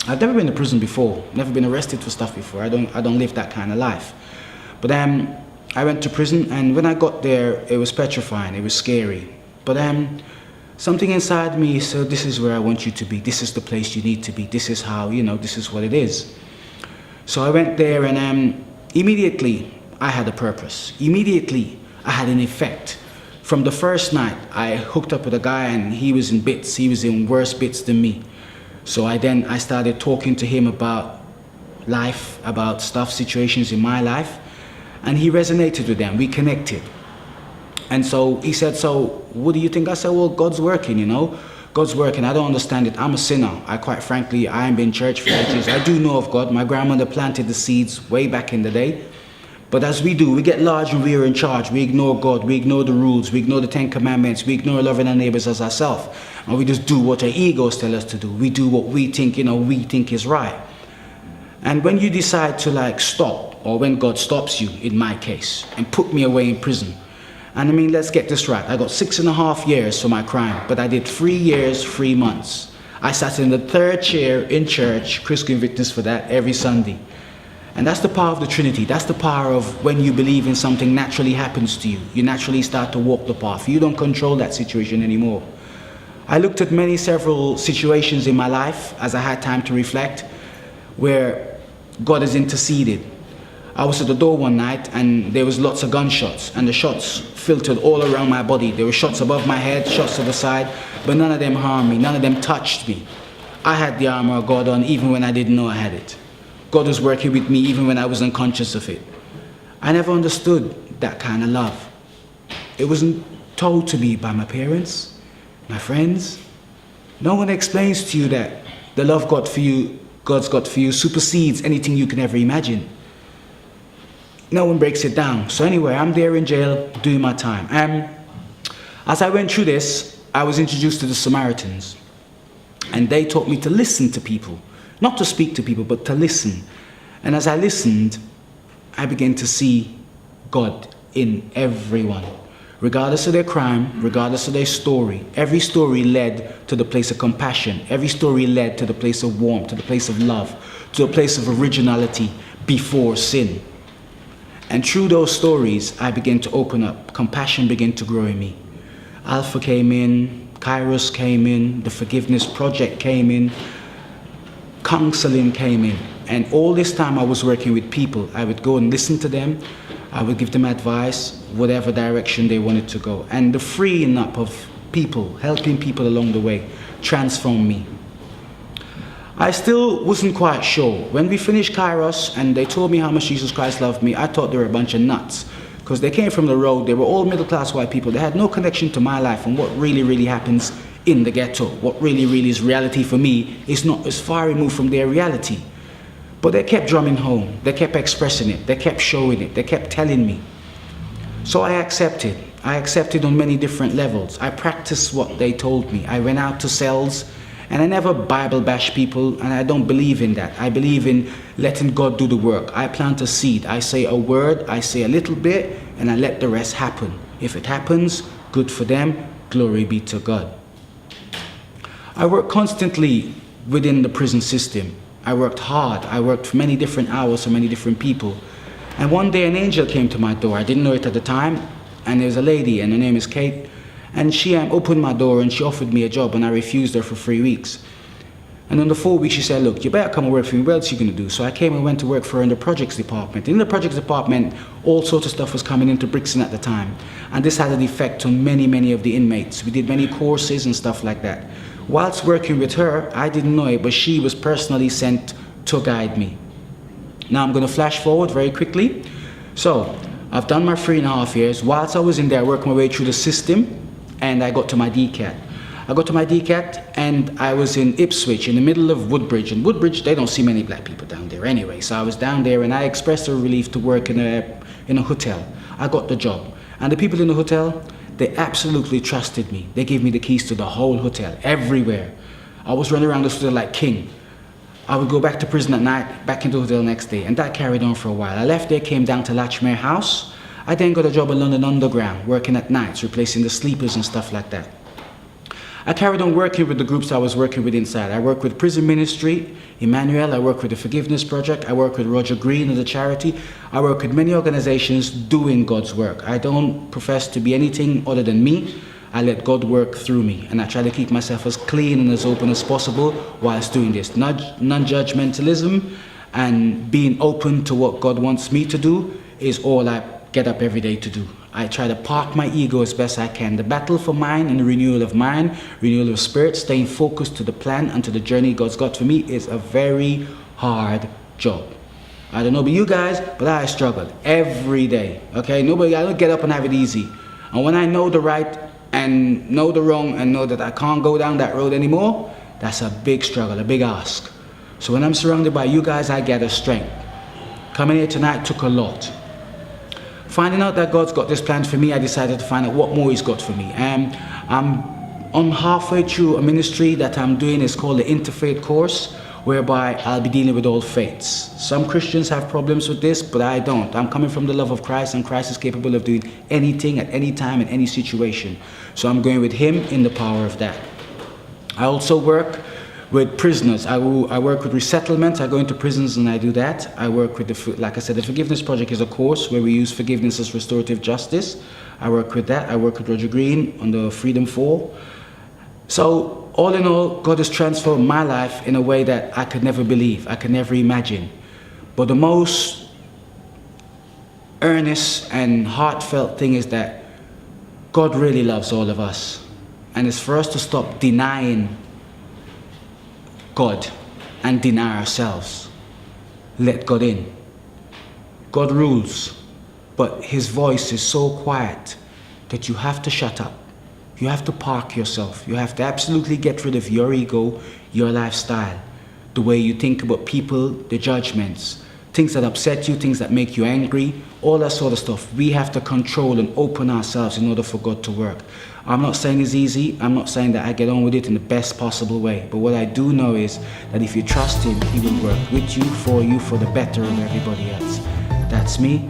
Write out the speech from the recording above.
I've never been to prison before, never been arrested for stuff before. I don't live that kind of life. But I went to prison, and when I got there, it was petrifying, it was scary. But something inside me said, this is where I want you to be. This is the place you need to be. This is how, this is what it is. So I went there, and immediately I had a purpose. Immediately I had an effect. From the first night, I hooked up with a guy, and he was in bits. He was in worse bits than me. So I started talking to him about life, about stuff, situations in my life, and he resonated with them. We connected. And so he said, so what do you think? I said, well, God's working, God's working. I don't understand it. I'm a sinner. Quite frankly, I ain't been in church for ages. I do know of God. My grandmother planted the seeds way back in the day. But as we do, we get large and we are in charge. We ignore God. We ignore the rules. We ignore the 10 Commandments. We ignore loving our neighbors as ourselves. And we just do what our egos tell us to do. We do what we think, we think is right. And when you decide to stop, or when God stops you, in my case, and put me away in prison, and I mean, let's get this right. I got 6.5 years for my crime, but I did 3 years, 3 months. I sat in the third chair in church, Chris can witness for that, every Sunday. And that's the power of the Trinity. That's the power of when you believe in something naturally happens to you. You naturally start to walk the path. You don't control that situation anymore. I looked at several situations in my life as I had time to reflect where God has interceded. I was at the door one night and there was lots of gunshots and the shots filtered all around my body. There were shots above my head, shots to the side, but none of them harmed me. None of them touched me. I had the armor of God on even when I didn't know I had it. God was working with me even when I was unconscious of it. I never understood that kind of love. It wasn't told to me by my parents, my friends. No one explains to you that the love God's got for you supersedes anything you can ever imagine. No one breaks it down. So anyway, I'm there in jail doing my time. As I went through this, I was introduced to the Samaritans. And they taught me to listen to people. Not to speak to people, but to listen. And as I listened, I began to see God in everyone. Regardless of their crime, regardless of their story, every story led to the place of compassion. Every story led to the place of warmth, to the place of love, to a place of originality before sin. And through those stories, I began to open up. Compassion began to grow in me. Alpha came in, Kairos came in, the Forgiveness Project came in, counseling came in. And all this time I was working with people. I would go and listen to them. I would give them advice, whatever direction they wanted to go. And the freeing up of people, helping people along the way, transformed me. I still wasn't quite sure. When we finished Kairos and they told me how much Jesus Christ loved me, I thought they were a bunch of nuts. Because they came from the road, they were all middle-class white people. They had no connection to my life and what really happens in the ghetto. What really is reality for me is not as far removed from their reality. But they kept drumming home. They kept expressing it. They kept showing it. They kept telling me. So I accepted. I accepted on many different levels. I practiced what they told me. I went out to cells, and I never Bible bash people, and I don't believe in that. I believe in letting God do the work. I plant a seed. I say a word, I say a little bit, and I let the rest happen. If it happens, good for them. Glory be to God. I work constantly within the prison system. I worked hard. I worked for many different hours for many different people. And one day an angel came to my door. I didn't know it at the time. And there was a lady, and her name is Kate. And she opened my door and she offered me a job, and I refused her for 3 weeks. And on the 4th week she said, look, you better come and work for me. What else are you going to do? So I came and went to work for her in the projects department. In the projects department, all sorts of stuff was coming into Brixton at the time. And this had an effect on many of the inmates. We did many courses and stuff like that. Whilst working with her, I didn't know it, but she was personally sent to guide me. Now I'm going to flash forward very quickly. So I've done my 3.5 years. Whilst I was in there, I worked my way through the system, and I got to my DCAT. I got to my DCAT, and I was in Ipswich, in the middle of Woodbridge. And Woodbridge, they don't see many black people down there anyway. So I was down there, and I expressed a relief to work in a hotel. I got the job. And the people in the hotel, they absolutely trusted me. They gave me the keys to the whole hotel, everywhere. I was running around the hotel like king. I would go back to prison at night, back into the hotel the next day, and that carried on for a while. I left there, came down to Latchmere House. I then got a job in London Underground, working at nights, replacing the sleepers and stuff like that. I carried on working with the groups I was working with inside. I work with Prison Ministry, Emmanuel. I work with the Forgiveness Project. I work with Roger Green as a charity. I work with many organizations doing God's work. I don't profess to be anything other than me. I let God work through me, and I try to keep myself as clean and as open as possible whilst doing this. Non-judgmentalism and being open to what God wants me to do is all I get up every day to do. I try to park my ego as best I can. The battle for mind and the renewal of mind, renewal of spirit, staying focused to the plan and to the journey God's got for me is a very hard job. I don't know about you guys, but I struggled every day. Okay, I don't get up and have it easy. And when I know the right and know the wrong and know that I can't go down that road anymore, that's a big struggle, a big ask. So when I'm surrounded by you guys, I gather strength. Coming here tonight took a lot. Finding out that God's got this plan for me, I decided to find out what more He's got for me. I'm halfway through a ministry that I'm doing. It's called the Interfaith course, whereby I'll be dealing with all faiths. Some Christians have problems with this, but I don't. I'm coming from the love of Christ, and Christ is capable of doing anything at any time in any situation. So I'm going with Him in the power of that. I also work with prisoners. I work with resettlement. I go into prisons and I do that. I work with, like I said, the Forgiveness Project is a course where we use forgiveness as restorative justice. I work with that. I work with Roger Green on the Freedom 4. So all in all, God has transformed my life in a way that I could never believe, I could never imagine. But the most earnest and heartfelt thing is that God really loves all of us. And it's for us to stop denying God and deny ourselves. Let God in. God rules, but His voice is so quiet that you have to shut up. You have to park yourself. You have to absolutely get rid of your ego, your lifestyle, the way you think about people, the judgments, things that upset you, things that make you angry, all that sort of stuff. We have to control and open ourselves in order for God to work. I'm not saying it's easy. I'm not saying that I get on with it in the best possible way. But what I do know is that if you trust Him, He will work with you, for the better of everybody else. That's me.